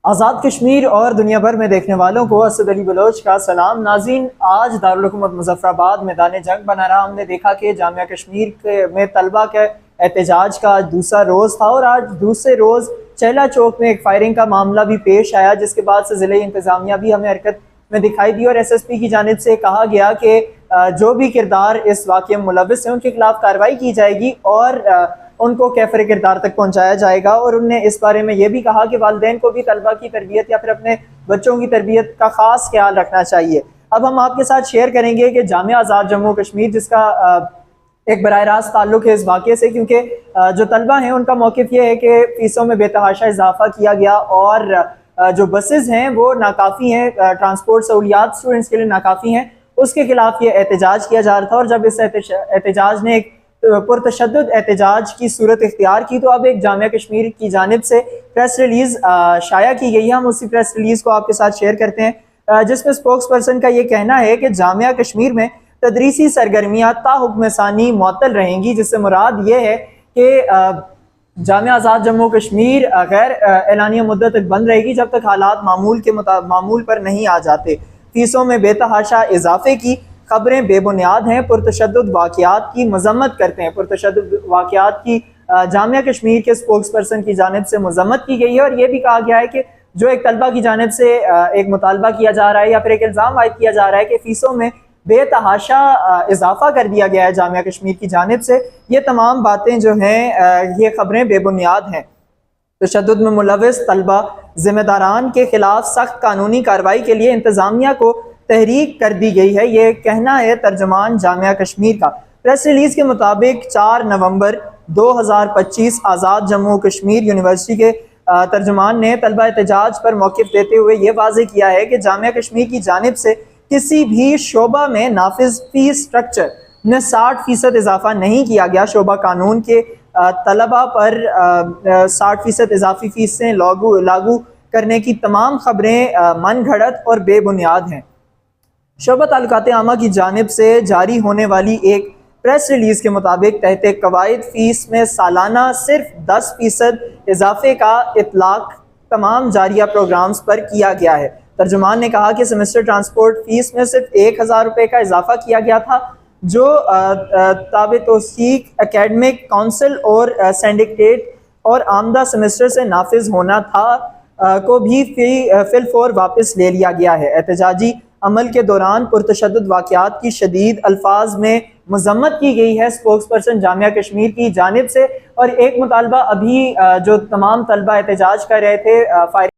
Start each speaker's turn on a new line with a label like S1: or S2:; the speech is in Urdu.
S1: آزاد کشمیر اور دنیا بھر میں دیکھنے والوں کو اسد علی بلوچ کا سلام۔ ناظرین، آج دارالحکومت مظفر آباد میدان جنگ بنا رہا۔ ہم نے دیکھا کہ جامعہ کشمیر میں طلبہ کے احتجاج کا آج دوسرا روز تھا اور آج دوسرے روز چہلا چوک میں ایک فائرنگ کا معاملہ بھی پیش آیا، جس کے بعد سے ضلعی انتظامیہ بھی ہمیں حرکت میں دکھائی دی اور ایس ایس پی کی جانب سے کہا گیا کہ جو بھی کردار اس واقعے میں ملوث ہیں ان کے خلاف کارروائی کی جائے گی اور ان کو کیفر کردار تک پہنچایا جائے گا۔ اور انہوں نے اس بارے میں یہ بھی کہا کہ والدین کو بھی طلبہ کی تربیت یا پھر اپنے بچوں کی تربیت کا خاص خیال رکھنا چاہیے۔ اب ہم آپ کے ساتھ شیئر کریں گے کہ جامعہ آزاد جموں کشمیر، جس کا ایک براہ راست تعلق ہے اس واقعے سے، کیونکہ جو طلبہ ہیں ان کا موقف یہ ہے کہ فیسوں میں بے تحاشا اضافہ کیا گیا اور جو بسز ہیں وہ ناکافی ہیں، ٹرانسپورٹ سہولیات اسٹوڈنٹس کے لیے ناکافی ہیں، اس کے خلاف یہ احتجاج کیا جا رہا تھا۔ اور جب اس احتجاج نے ایک پرتشدد احتجاج کی صورت اختیار کی تو اب ایک جامعہ کشمیر کی جانب سے پریس ریلیز شائع کی گئی ہے۔ ہم اسی پریس ریلیز کو آپ کے ساتھ شیئر کرتے ہیں، جس میں سپوکس پرسن کا یہ کہنا ہے کہ جامعہ کشمیر میں تدریسی سرگرمیاں تا حکم ثانی معطل رہیں گی، جس سے مراد یہ ہے کہ جامعہ آزاد جموں کشمیر غیر اعلانیہ مدت تک بند رہے گی جب تک حالات معمول پر نہیں آ جاتے۔ فیسوں میں بے تحاشا اضافے کی خبریں بے بنیاد ہیں، پرتشدد واقعات کی مذمت کرتے ہیں۔ پرتشدد واقعات کی جامعہ کشمیر کے سپوکس پرسن کی جانب سے مذمت کی گئی ہے اور یہ بھی کہا گیا ہے کہ جو ایک طلبہ کی جانب سے ایک مطالبہ کیا جا رہا ہے یا پھر ایک الزام عائد کیا جا رہا ہے کہ فیسوں میں بے تحاشا اضافہ کر دیا گیا ہے جامعہ کشمیر کی جانب سے، یہ تمام باتیں جو ہیں یہ خبریں بے بنیاد ہیں۔ تشدد میں ملوث طلبہ ذمہ داران کے خلاف سخت قانونی کارروائی کے لیے انتظامیہ کو تحریک کر دی گئی ہے، یہ کہنا ہے ترجمان جامعہ کشمیر کا۔ پریس ریلیز کے مطابق 4 نومبر 2025 آزاد جموں کشمیر یونیورسٹی کے ترجمان نے طلبہ احتجاج پر موقف دیتے ہوئے یہ واضح کیا ہے کہ جامعہ کشمیر کی جانب سے کسی بھی شعبہ میں نافذ فیس سٹرکچر میں 60% اضافہ نہیں کیا گیا۔ شعبہ قانون کے طلبہ پر 60% اضافی فیسیں لاگو کرنے کی تمام خبریں من گھڑت اور بے بنیاد ہیں۔ شعبہ تعلقات عامہ کی جانب سے جاری ہونے والی ایک پریس ریلیز کے مطابق تحت قواعد فیس میں سالانہ صرف 10% اضافے کا اطلاق تمام جاریہ پروگرامز پر کیا گیا ہے۔ ترجمان نے کہا کہ سیمسٹر ٹرانسپورٹ فیس میں صرف 1000 روپے کا اضافہ کیا گیا تھا، جو تابع توثیق اکیڈمک کونسل اور سینڈیکیٹ اور آمدہ سیمسٹر سے نافذ ہونا تھا کو بھی فی الفور واپس لے لیا گیا ہے۔ احتجاجی عمل کے دوران پرتشدد واقعات کی شدید الفاظ میں مذمت کی گئی ہے سپوکس پرسن جامعہ کشمیر کی جانب سے، اور ایک مطالبہ ابھی جو تمام طلبہ احتجاج کر رہے تھے